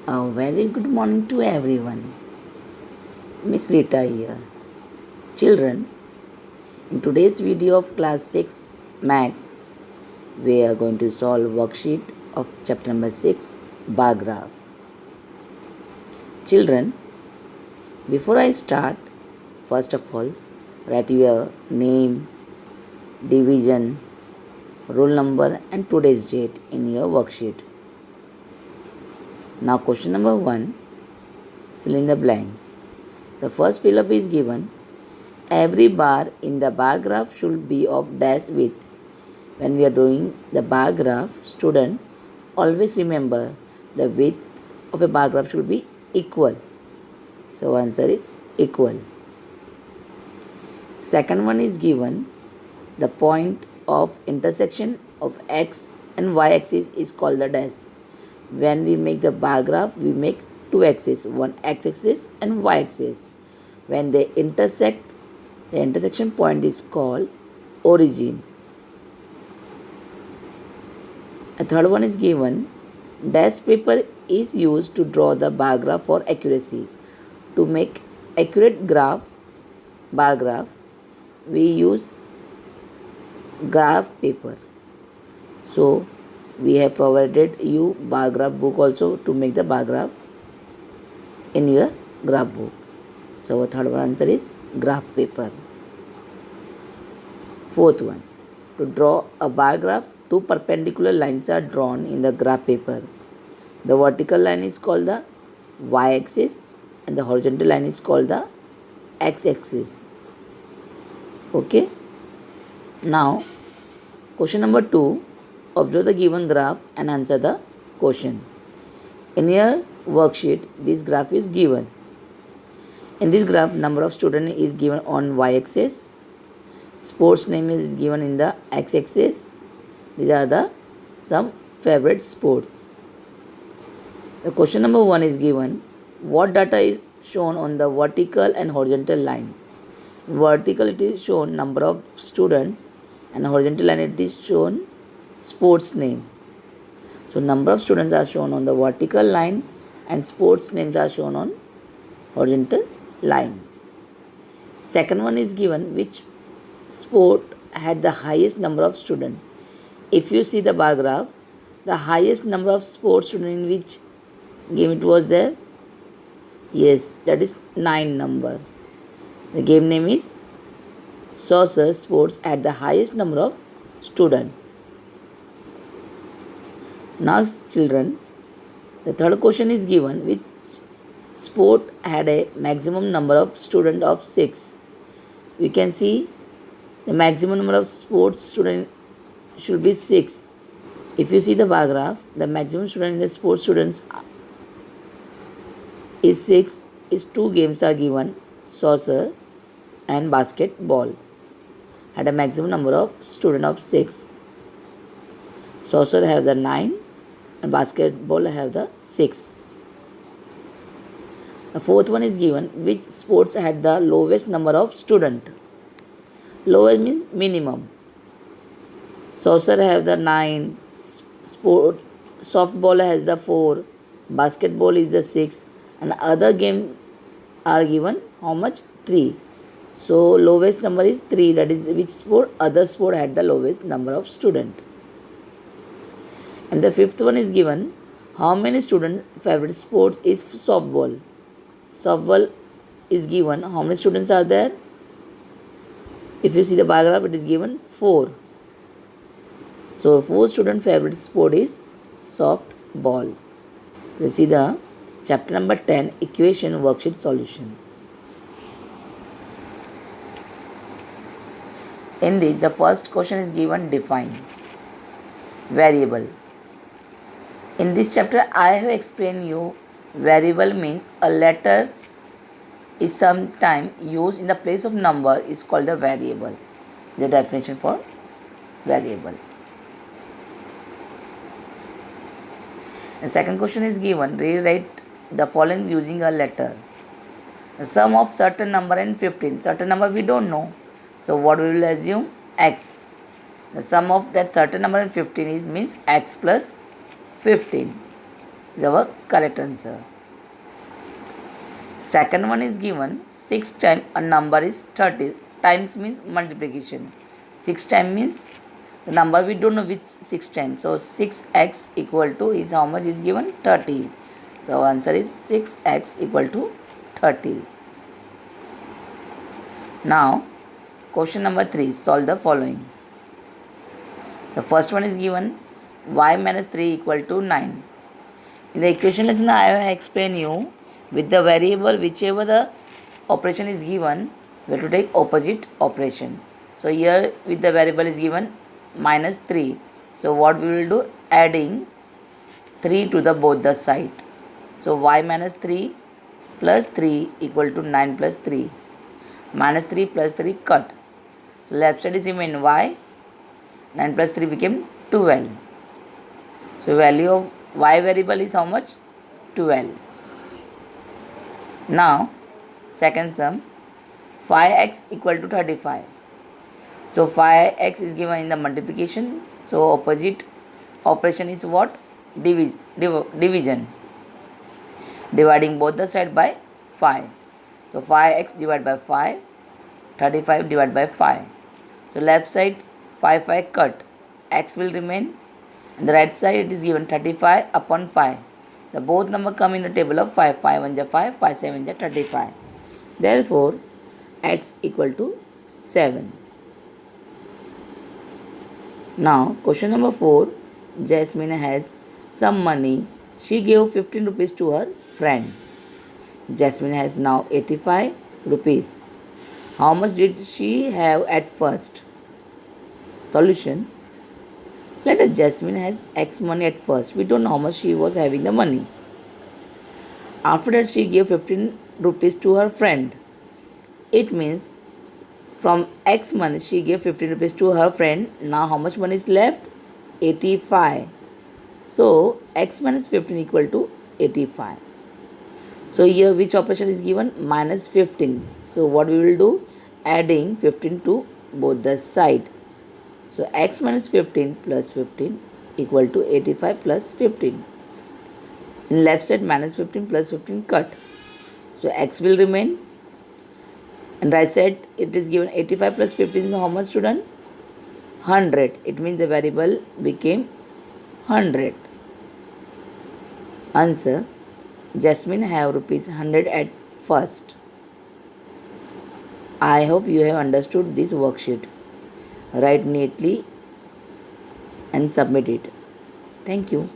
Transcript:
A very good morning to everyone. Miss Rita here. Children, in today's video of class 6 Maths, we are going to solve worksheet of chapter number 6 bar graph. Children, before I start, first of all, write your name, division, roll number and today's date in your worksheet. Now question number 1, fill in the blank. The first fill up is given. Every bar in the bar graph should be of dash width. When we are doing the bar graph, student, always remember the width of a bar graph should be equal. So answer is equal. Second one is given. The point of intersection of x and y axis is called the dash. When we make the bar graph, we make two axes, one x axis and y axis. When they intersect, the intersection point is called origin. A third one is given. Dash paper is used to draw the bar graph for accuracy. To make accurate bar graph, we use graph paper. So we have provided you bar graph book also to make the bar graph in your graph book. So our third one answer is graph paper. Fourth one, to draw a bar graph, two perpendicular lines are drawn in the graph paper. The vertical line is called the y-axis and the horizontal line is called the x-axis. Okay. Now, question number 2, observe the given graph and answer the question. In your worksheet, this graph is given. In this graph, number of students is given on y-axis. Sports name is given in the x-axis. These are the some favorite sports. The question number 1 is given. What data is shown on the vertical and horizontal line? In vertical it is shown number of students and horizontal line it is shown sports name. So number of students are shown on the vertical line and sports names are shown on horizontal line. Second one is given, which sport had the highest number of students. If you see the bar graph, the highest number of sports students in which game it was there? Yes, that is 9 number. The game name is Saucer Sports at the highest number of students. Now children, the third question is given, which sport had a maximum number of students of 6. We can see the maximum number of sports students should be 6. If you see the bar graph, the maximum student in the sports students is 6. Is 2 games are given, saucer and basketball. Had a maximum number of students of 6. Saucer have the 9 and basketball have the 6. The fourth one is given, which sports had the lowest number of students. Lowest means minimum. Saucer have the 9, softball has the 4, basketball is the 6 and other game are given how much? 3. So lowest number is 3, that is which sport? Other sport had the lowest number of students. And the fifth one is given, how many students favorite sports is softball. Softball is given, how many students are there? If you see the bar graph, it is given 4. So 4 student favorite sport is softball. We'll see the chapter number 10, equation worksheet solution. In this, the first question is given, define variable. In this chapter, I have explained you variable means a letter is sometime used in the place of number is called a variable. The definition for variable. The second question is given, rewrite the following using a letter. The sum of certain number and 15. Certain number we don't know. So what we will assume? X. The sum of that certain number and 15 is means x plus 15. is our correct answer. Second one is given 6 times a number is 30. Times means multiplication. 6 times means the number we don't know which 6 times. So 6x equal to is how much is given 30. So answer is 6x equal to 30. Now question number 3, solve the following. The first one is given y minus 3 equal to 9. In the equation lesson I have explained you with the variable whichever the operation is given, we have to take opposite operation. So here with the variable is given minus 3. So what we will do, adding 3 to the both the side. So y minus 3 plus 3 equal to 9 plus 3. Minus 3 plus 3 cut. So left side is remain y. 9 plus 3 became 12. So value of y variable is how much? 12. Now second sum, 5x equal to 35. So 5x is given in the multiplication. So opposite operation is what? Division. Dividing both the side by 5. So 5x divided by 5, 35 divided by 5. So left side 5 cut, x will remain, and the right side it is given 35 upon 5. The both number come in the table of 5. 5 1 ja 5, 5 7 ja 35. Therefore x equal to 7. Now question number 4, Jasmine has some money. She gave 15 rupees to her friend. Jasmine has now 85 rupees. How much did she have at first? Solution. Let us Jasmine has X money at first. We don't know how much she was having the money. After that she gave 15 rupees to her friend. It means from X money she gave 15 rupees to her friend. Now how much money is left? 85. So X minus 15 equal to 85. So here which operation is given? Minus 15. So what we will do? Adding 15 to both the side. So x minus 15 plus 15 equal to 85 plus 15. In left side minus 15 plus 15 cut. So x will remain. And right side it is given 85 plus 15 is how much, student? 100. It means the variable became 100. Answer. Jasmine have rupees 100 at first. I hope you have understood this worksheet. Write neatly and submit it. Thank you.